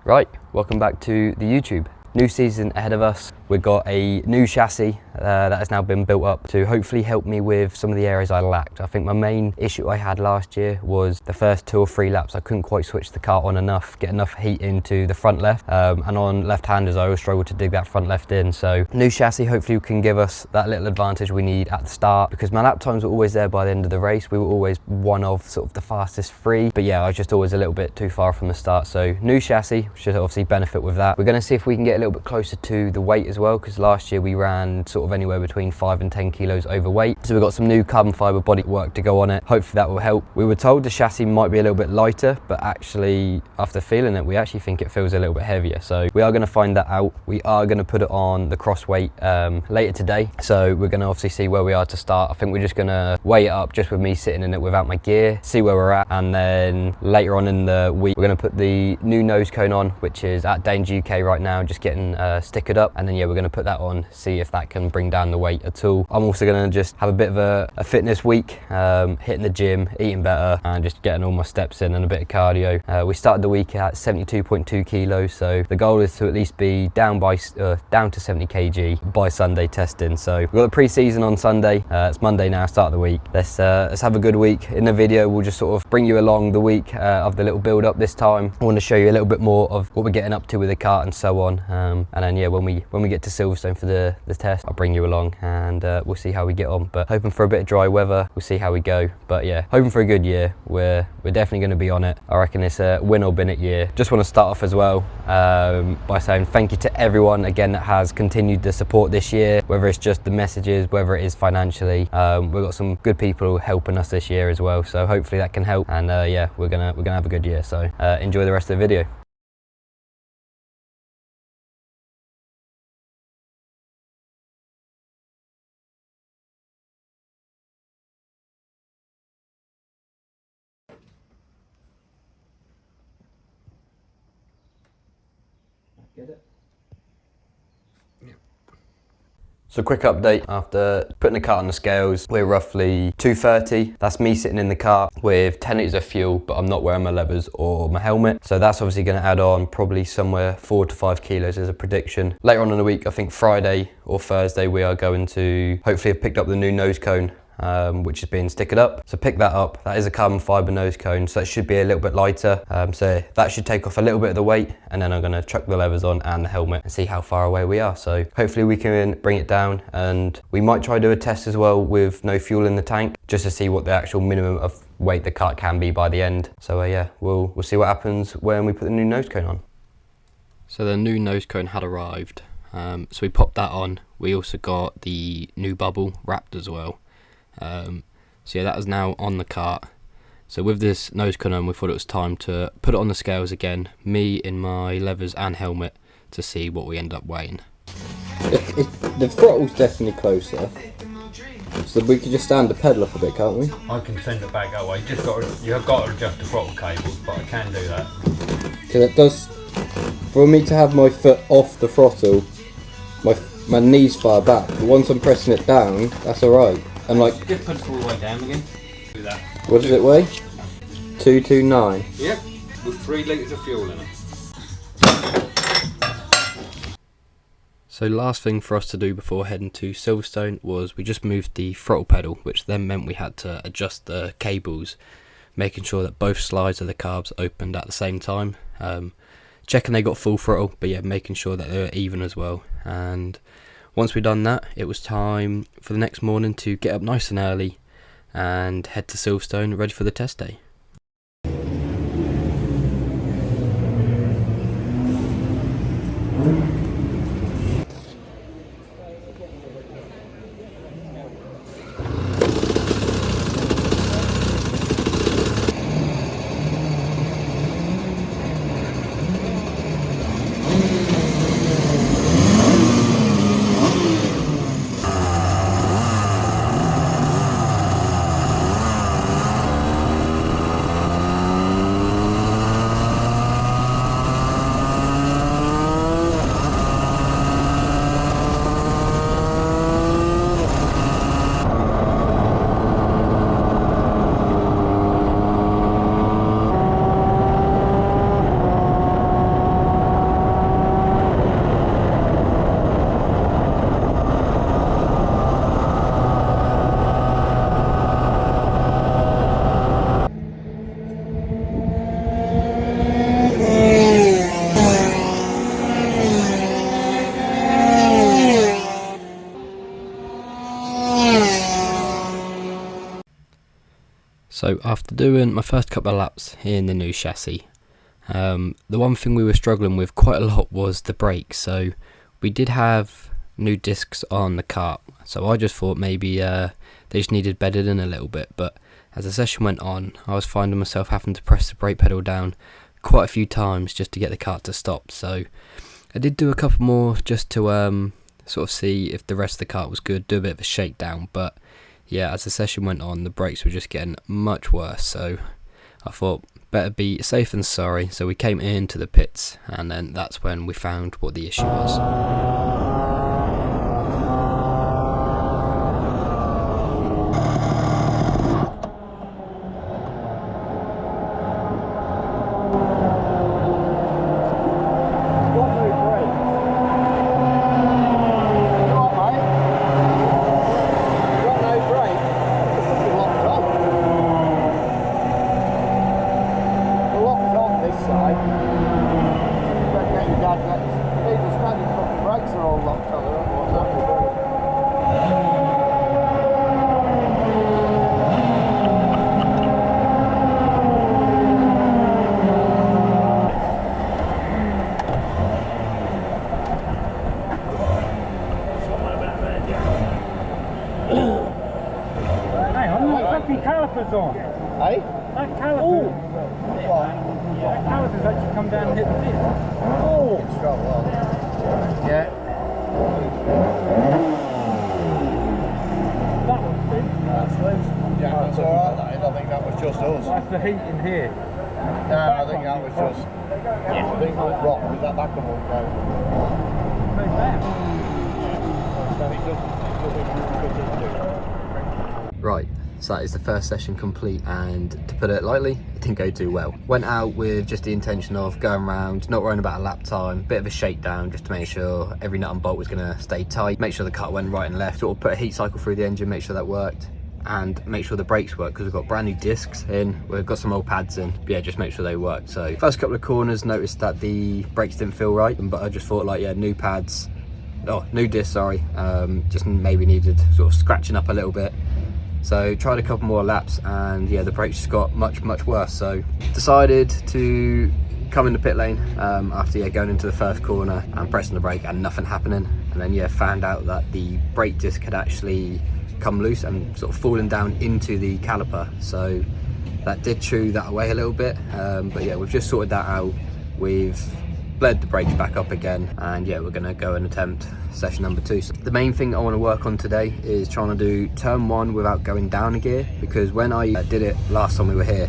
Right, welcome back to the YouTube. New season ahead of us. We've got a new chassis that has now been built up to hopefully help me with some of the areas I lacked. I think my main issue I had last year was the first 2 or 3 laps. I couldn't quite switch the car on enough, get enough heat into the front left. And on left-handers, I always struggle to dig that front left in. So new chassis hopefully can give us that little advantage we need at the start, because my lap times were always there by the end of the race. We were always one of sort of the fastest 3. But yeah, I was just always a little bit too far from the start. So new chassis should obviously benefit with that. We're going to see if we can get a little bit closer to the weight as well, because last year we ran sort of anywhere between 5 and 10 kilos overweight. So we've got some new carbon fibre body work to go on it. Hopefully that will help. We were told the chassis might be a little bit lighter, but actually after feeling it, we actually think it feels a little bit heavier. So we are going to find that out. We are going to put it on the cross weight later today. So we're going to obviously see where we are to start. I think we're just going to weigh it up just with me sitting in it without my gear, see where we're at, and then later on in the week we're going to put the new nose cone on, which is at Danger UK right now, just getting stickered up, and then yeah, we're going to put that on, see if that can bring down the weight at all. I'm also going to just have a bit of a fitness week, hitting the gym, eating better, and just getting all my steps in and a bit of cardio. We started the week at 72.2 kilos, so the goal is to at least be down to 70 kg by Sunday testing. So we've got the pre-season on Sunday. It's Monday now, start of the week. Let's have a good week. In the video we'll just sort of bring you along the week of the little build up this time. I want to show you a little bit more of what we're getting up to with the kart and so on, and then yeah, when we get to Silverstone for the test, I'll bring you along and we'll see how we get on. But hoping for a bit of dry weather, we'll see how we go. But yeah, hoping for a good year. We're definitely going to be on it. I reckon it's a win or bin it year. Just want to start off as well by saying thank you to everyone again that has continued the support this year, whether it's just the messages, whether it is financially. We've got some good people helping us this year as well, so hopefully that can help. And yeah, we're gonna have a good year. So enjoy the rest of the video. Get it? Yeah. So quick update, after putting the car on the scales, we're roughly 230. That's me sitting in the car with 10 litres of fuel, but I'm not wearing my levers or my helmet. So that's obviously going to add on probably somewhere 4 to 5 kilos as a prediction. Later on in the week, I think Friday or Thursday, we are going to hopefully have picked up the new nose cone, which is being stickered up. So pick that up. That is a carbon fibre nose cone, so it should be a little bit lighter. So that should take off a little bit of the weight, and then I'm going to chuck the levers on and the helmet and see how far away we are. So hopefully we can bring it down, and we might try to do a test as well with no fuel in the tank, just to see what the actual minimum of weight the kart can be by the end. So yeah, we'll see what happens when we put the new nose cone on. So the new nose cone had arrived, so we popped that on. We also got the new bubble wrapped as well. So yeah, that is now on the cart. So with this nose cone on, we thought it was time to put it on the scales again, me in my levers and helmet, to see what we end up weighing. The throttle's definitely closer, so we could just stand the pedal up a bit, can't we? I can send it back that way. You have got to adjust the throttle cables, but I can do that. Because it does, for me to have my foot off the throttle, my knee's far back, but once I'm pressing it down, that's alright. And like, just put it all the way down again. Do that. What does it weigh? 229. Yep, with 3 litres of fuel in it. So last thing for us to do before heading to Silverstone was we just moved the throttle pedal, which then meant we had to adjust the cables, making sure that both slides of the carbs opened at the same time. Checking they got full throttle, but yeah, making sure that they were even as well. And once we'd done that, it was time for the next morning to get up nice and early and head to Silverstone ready for the test day. So after doing my first couple of laps in the new chassis, the one thing we were struggling with quite a lot was the brakes. So we did have new discs on the kart, so I just thought maybe they just needed bedded in a little bit, but as the session went on I was finding myself having to press the brake pedal down quite a few times just to get the kart to stop. So I did do a couple more just to sort of see if the rest of the kart was good, do a bit of a shakedown, but yeah, as the session went on the brakes were just getting much worse, so I thought better be safe than sorry. So we came into the pits, and then that's when we found what the issue was. Calipers on. Eh? That caliper. That caliper's actually come down and hit the disc. Oh! It's trouble on. Yeah. That one's big. That's loose. Yeah, that's alright, that is. I think that was just us. That's the heat in here. No, I think that was just... I think it was rock. Was that back on one down? No doubt. Right, so that is the first session complete, and to put it lightly, it didn't go too well. Went out with just the intention of going around, not worrying about a lap time, bit of a shakedown just to make sure every nut and bolt was going to stay tight, make sure the car went right and left, or put a heat cycle through the engine, make sure that worked, and make sure the brakes work, because we've got brand new discs in, we've got some old pads in, but yeah, just make sure they worked. So first couple of corners noticed that the brakes didn't feel right, but I just thought, like, yeah, new pads, new disc, sorry, just maybe needed sort of scratching up a little bit. So tried a couple more laps, and yeah, the brakes just got much worse. So decided to come in the pit lane after going into the first corner and pressing the brake and nothing happening, and then found out that the brake disc had actually come loose and sort of fallen down into the caliper. So that did chew that away a little bit, but yeah, we've just sorted that out. We've bled the brakes back up again, and yeah, we're gonna go and attempt session number 2. So the main thing I want to work on today is trying to do turn 1 without going down a gear, because when I did it last time we were here,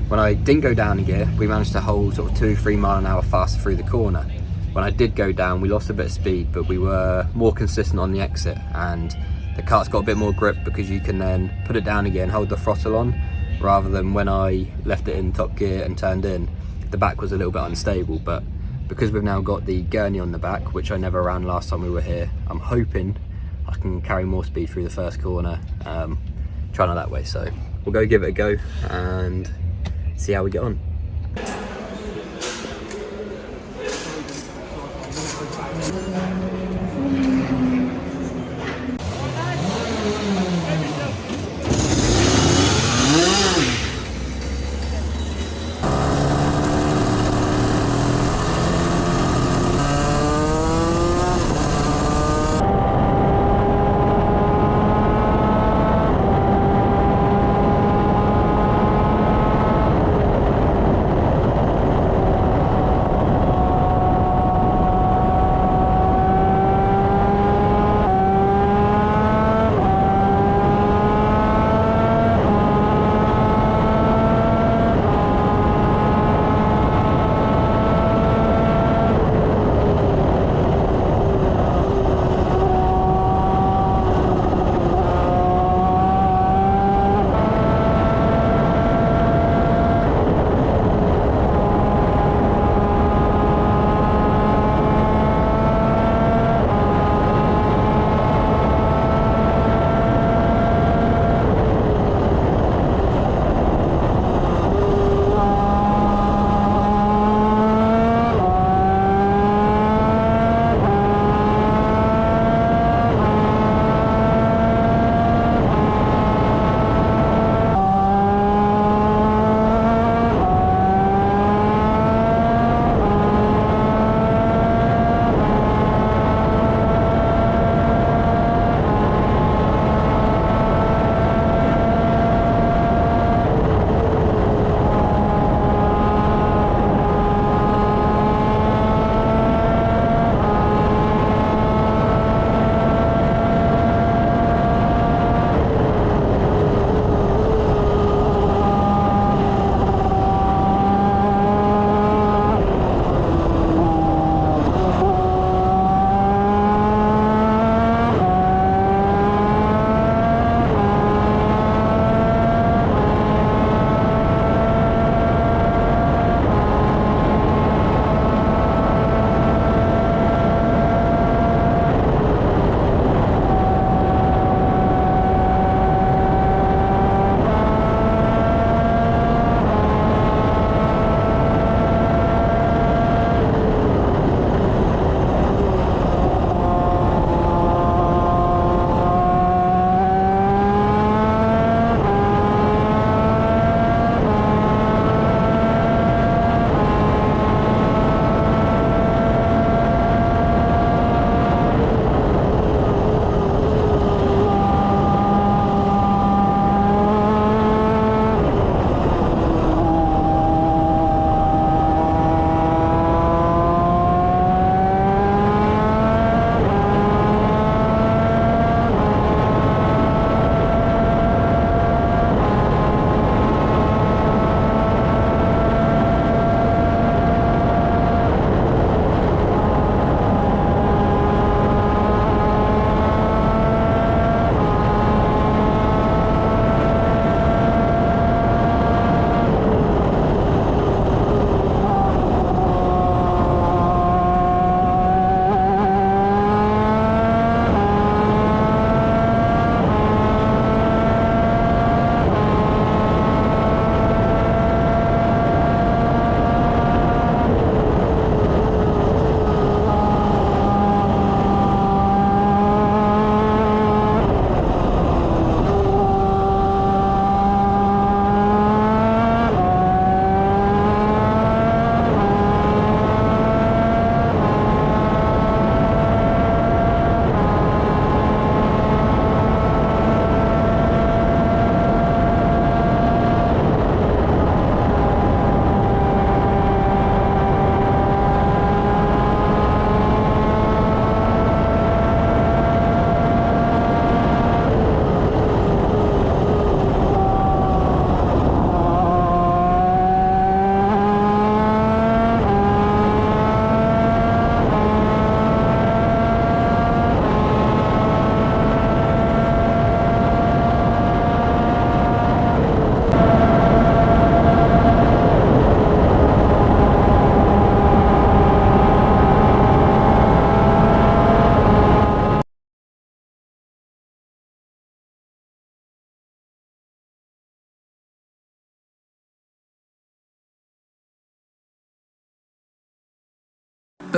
when I didn't go down a gear, we managed to hold sort of 2-3 mile an hour faster through the corner. When I did go down, we lost a bit of speed, but we were more consistent on the exit, and the cart's got a bit more grip because you can then put it down again, hold the throttle on, rather than when I left it in top gear and turned in, the back was a little bit unstable. But because we've now got the gurney on the back, which I never ran last time we were here, I'm hoping I can carry more speed through the first corner, trying it that way. So we'll go give it a go and see how we get on.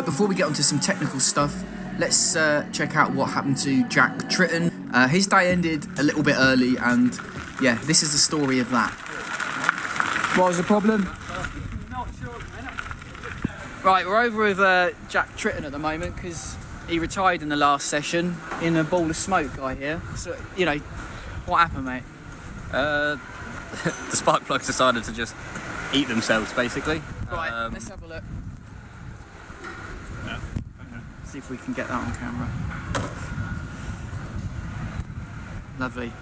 But before we get onto some technical stuff, let's check out what happened to Jack Tritton. His day ended a little bit early, and yeah, this is the story of that. What was the problem? Right, we're over with Jack Tritton at the moment because he retired in the last session in a ball of smoke, I hear. So, you know, what happened, mate? The spark plugs decided to just eat themselves, basically. Right, let's have a look. See if we can get that on camera. Lovely.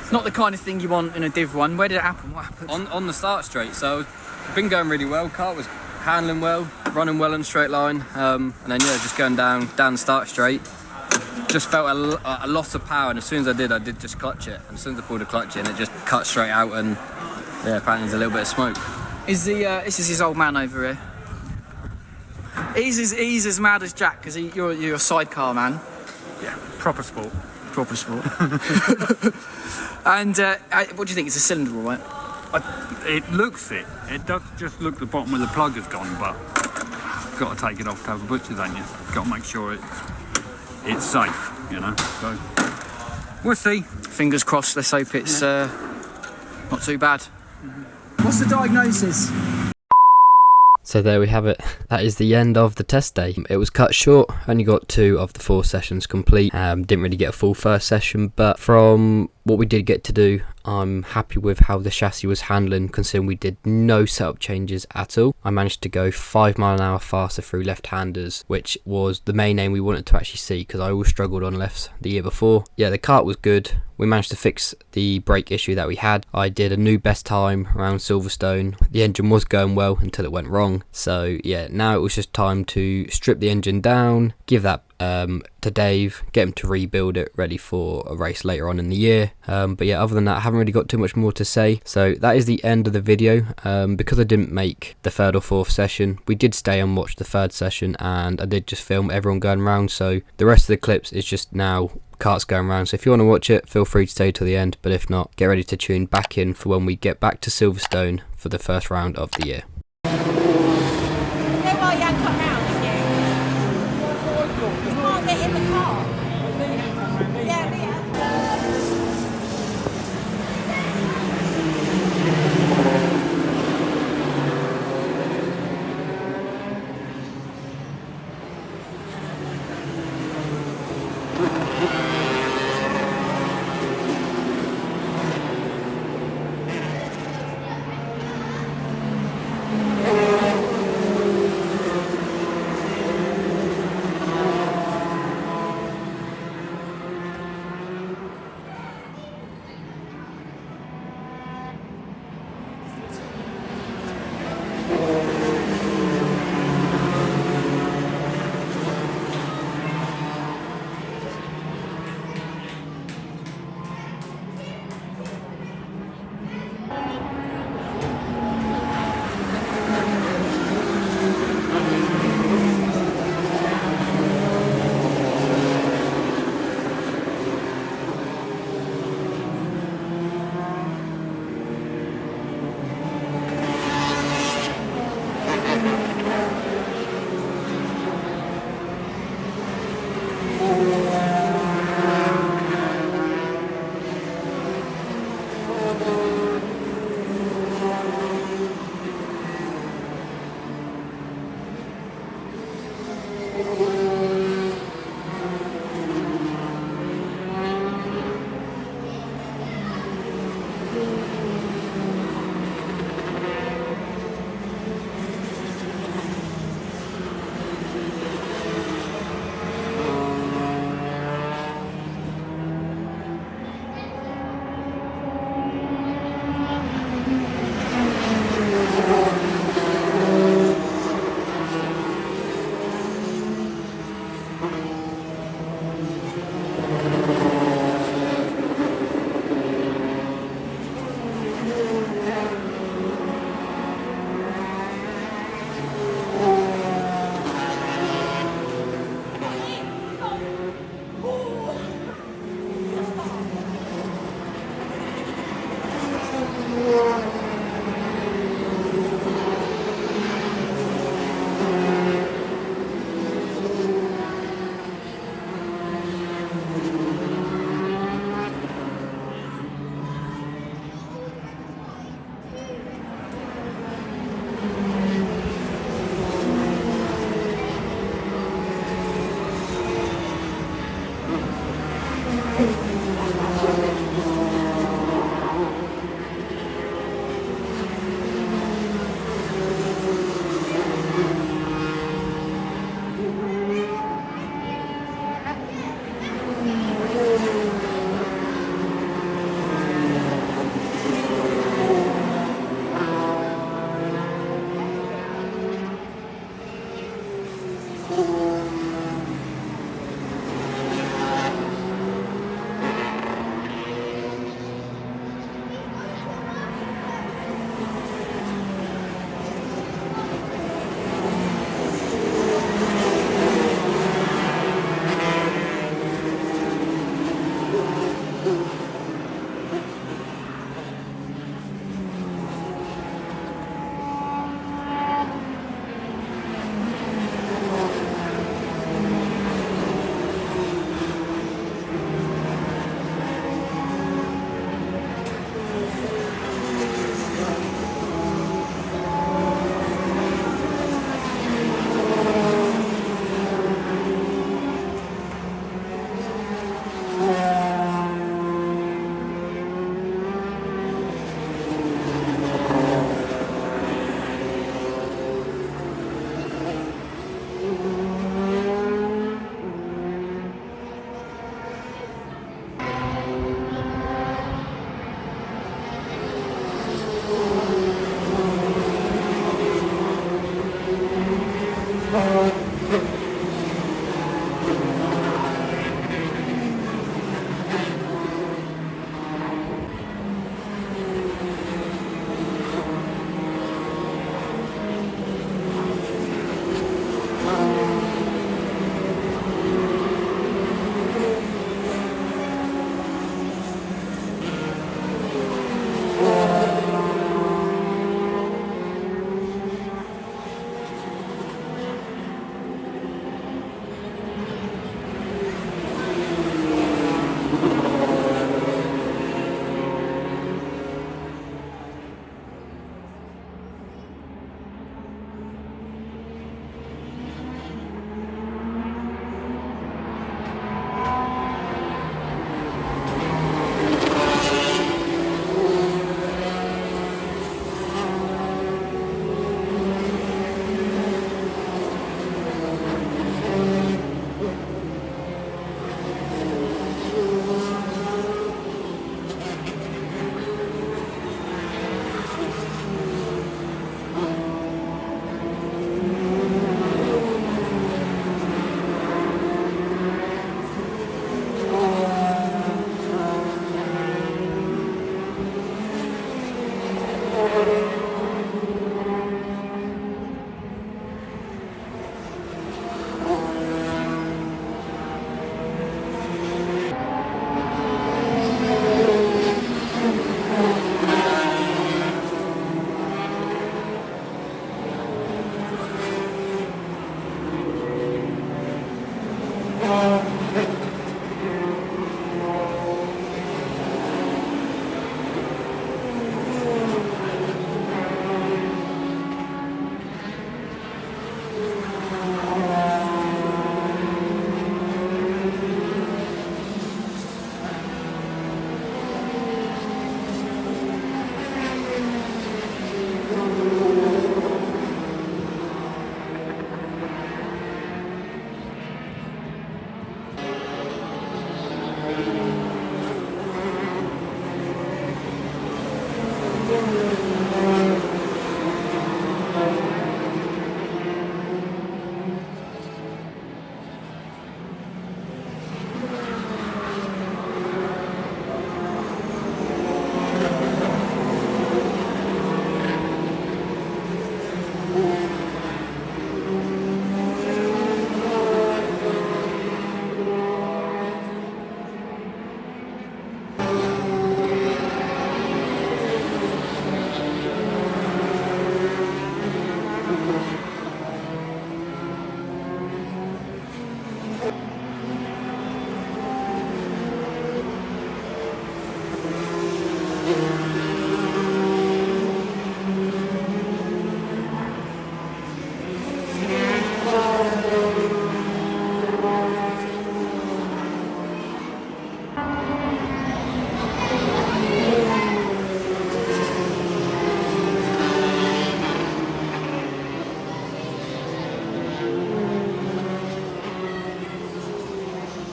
It's not the kind of thing you want in a Div 1. Where did it happen? What happened? On the start straight, so been going really well. Kart was handling well, running well on straight line, and then yeah, just going down the start straight. Just felt a loss of power, and as soon as I did just clutch it. And as soon as I pulled the clutch in, it just cut straight out, and yeah, apparently there's a little bit of smoke. Is this is his old man over here? He's as mad as Jack because you're a sidecar man. Yeah, proper sport. Proper sport. And what do you think? It's a cylinder, all right? It looks it. It does just look the bottom of the plug has gone, but got to take it off to have a butcher's, ain't you? Got to make sure it's safe, you know. So we'll see. Fingers crossed. Let's hope it's not too bad. What's the diagnosis? So there we have it. That is the end of the test day. It was cut short, only got 2 of the 4 sessions complete. Didn't really get a full first session, but from what we did get to do, I'm happy with how the chassis was handling, considering we did no setup changes at all. I managed to go 5 mile an hour faster through left-handers, which was the main aim we wanted to actually see, because I always struggled on lefts the year before. Yeah, the kart was good. We managed to fix the brake issue that we had. I did a new best time around Silverstone. The engine was going well until it went wrong. So yeah, now it was just time to strip the engine down, give that to Dave, get him to rebuild it ready for a race later on in the year. But yeah, other than that, I haven't really got too much more to say. So that is the end of the video. Because I didn't make the 3rd or 4th session, we did stay and watch the 3rd session, and I did just film everyone going around. So the rest of the clips is just now karts going around. So if you want to watch it, feel free to stay till the end, but if not, get ready to tune back in for when we get back to Silverstone for the first round of the year. Get in the car. Yeah, Leah.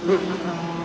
Mm-hmm.